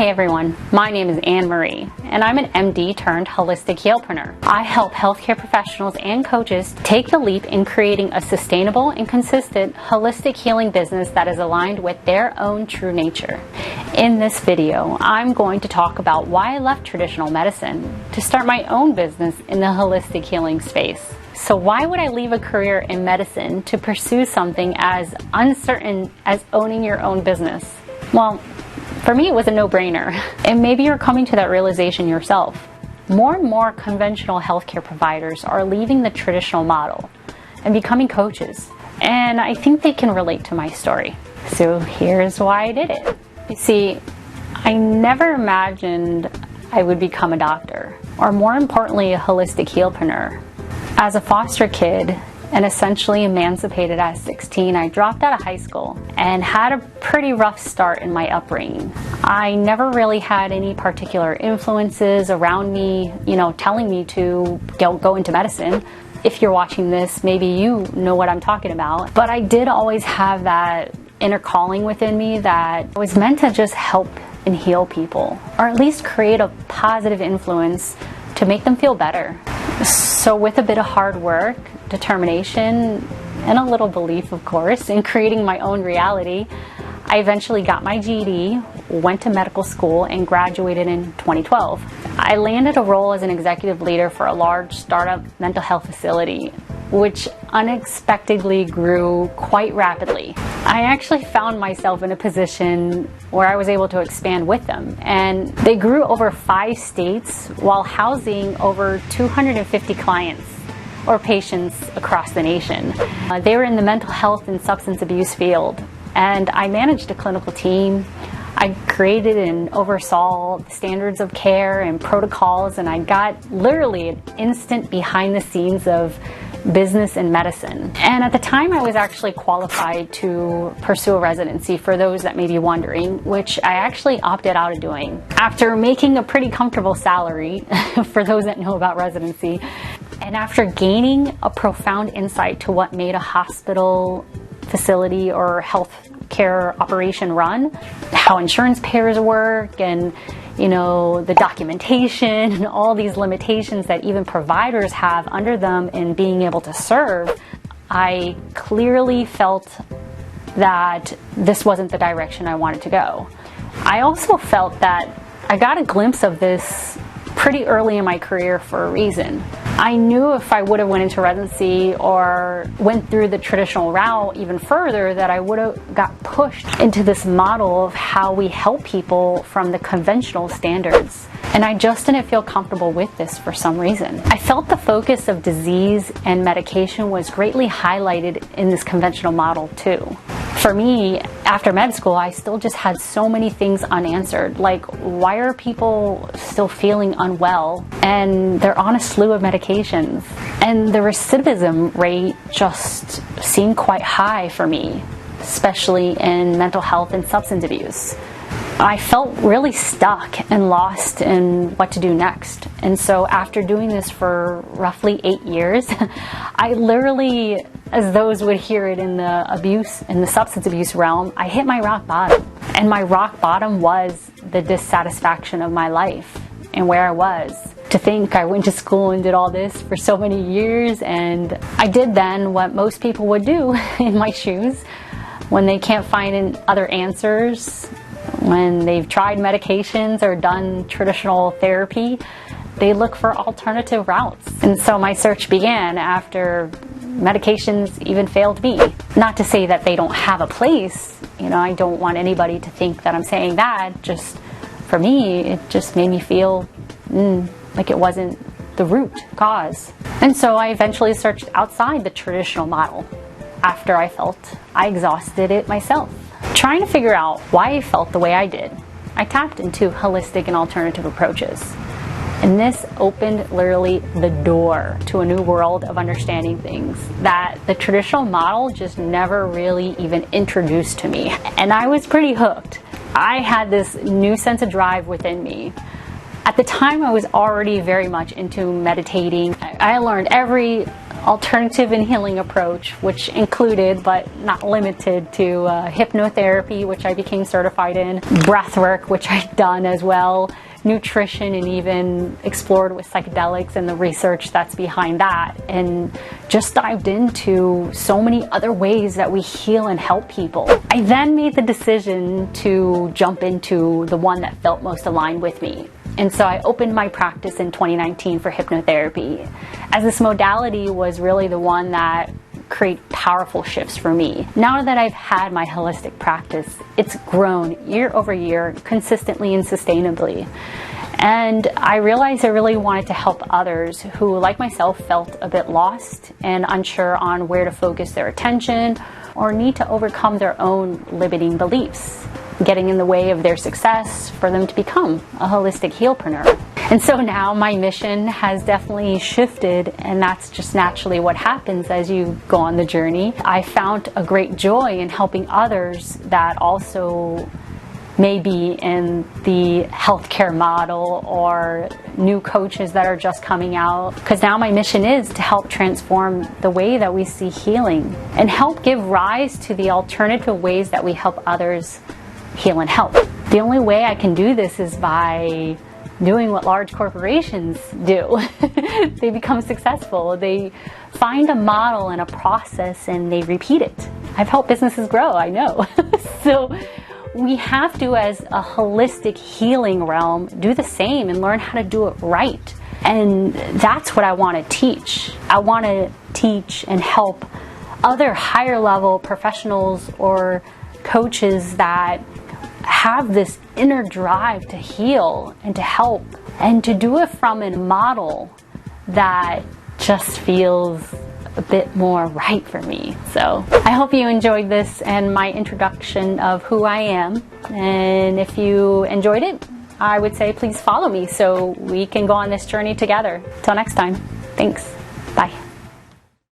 Hey everyone, my name is Anne Marie, and I'm an MD turned holistic healpreneur. I help healthcare professionals and coaches take the leap in creating a sustainable and consistent holistic healing business that is aligned with their own true nature. In this video, I'm going to talk about why I left traditional medicine to start my own business in the holistic healing space. So why would I leave a career in medicine to pursue something as uncertain as owning your own business? Well, for me, it was a no-brainer. And maybe you're coming to that realization yourself. More and more conventional healthcare providers are leaving the traditional model and becoming coaches. And I think they can relate to my story. So here's why I did it. You see, I never imagined I would become a doctor, or more importantly, a holistic healpreneur. As a foster kid, and essentially emancipated at 16, I dropped out of high school and had a pretty rough start in my upbringing. I never really had any particular influences around me, telling me to go into medicine. If you're watching this, maybe you know what I'm talking about. But I did always have that inner calling within me that was meant to just help and heal people, or at least create a positive influence to make them feel better. So with a bit of hard work, determination, and a little belief, of course, in creating my own reality, I eventually got my GED, went to medical school, and graduated in 2012. I landed a role as an executive leader for a large startup mental health facility, which unexpectedly grew quite rapidly. I actually found myself in a position where I was able to expand with them, and they grew over 5 states while housing over 250 clients or patients across the nation. They were in the mental health and substance abuse field, and I managed a clinical team. I created and oversaw the standards of care and protocols, and I got literally an instant behind the scenes of business and medicine. And at the time, I was actually qualified to pursue a residency, for those that may be wondering, which I actually opted out of doing. After making a pretty comfortable salary, for those that know about residency, and after gaining a profound insight to what made a hospital, facility, or healthcare operation run, how insurance payers work, and the documentation and all these limitations that even providers have under them in being able to serve, I clearly felt that this wasn't the direction I wanted to go. I also felt that I got a glimpse of this pretty early in my career for a reason. I knew if I would have went into residency or went through the traditional route even further, that I would have got pushed into this model of how we help people from the conventional standards. And I just didn't feel comfortable with this for some reason. I felt the focus of disease and medication was greatly highlighted in this conventional model too. For me, after med school, I still just had so many things unanswered. Like, why are people still feeling unwell and they're on a slew of medications? And the recidivism rate just seemed quite high for me, especially in mental health and substance abuse. I felt really stuck and lost in what to do next. And so after doing this for roughly 8 years, I literally, as those would hear it in the substance abuse realm, I hit my rock bottom. And my rock bottom was the dissatisfaction of my life and where I was. To think I went to school and did all this for so many years, and I did then what most people would do in my shoes when they can't find other answers. When they've tried medications or done traditional therapy, they look for alternative routes. And so my search began after medications even failed me. Not to say that they don't have a place. I don't want anybody to think that I'm saying that. Just for me, it just made me feel like it wasn't the root cause. And so I eventually searched outside the traditional model after I felt I exhausted it myself. Trying to figure out why I felt the way I did, I tapped into holistic and alternative approaches. And this opened literally the door to a new world of understanding things that the traditional model just never really even introduced to me. And I was pretty hooked. I had this new sense of drive within me. At the time, I was already very much into meditating. I learned every alternative and healing approach, which included but not limited to hypnotherapy, which I became certified in, breath work, which I've done as well, nutrition, and even explored with psychedelics and the research that's behind that, and just dived into so many other ways that we heal and help people. I then made the decision to jump into the one that felt most aligned with me. And so I opened my practice in 2019 for hypnotherapy, as this modality was really the one that create powerful shifts for me. Now that I've had my holistic practice, it's grown year over year, consistently and sustainably. And I realized I really wanted to help others who, like myself, felt a bit lost and unsure on where to focus their attention or need to overcome their own limiting beliefs, getting in the way of their success for them to become a holistic healpreneur. And so now my mission has definitely shifted, and that's just naturally what happens as you go on the journey. I found a great joy in helping others that also may be in the healthcare model or new coaches that are just coming out, because now my mission is to help transform the way that we see healing and help give rise to the alternative ways that we help others heal and help. The only way I can do this is by doing what large corporations do. They become successful. They find a model and a process and they repeat it. I've helped businesses grow, I know. So we have to, as a holistic healing realm, do the same and learn how to do it right. And that's what I want to teach. I want to teach and help other higher level professionals or coaches that have this inner drive to heal and to help, and to do it from a model that just feels a bit more right for me. So I hope you enjoyed this and my introduction of who I am. And if you enjoyed it, I would say please follow me so we can go on this journey together. Till next time, thanks. Bye.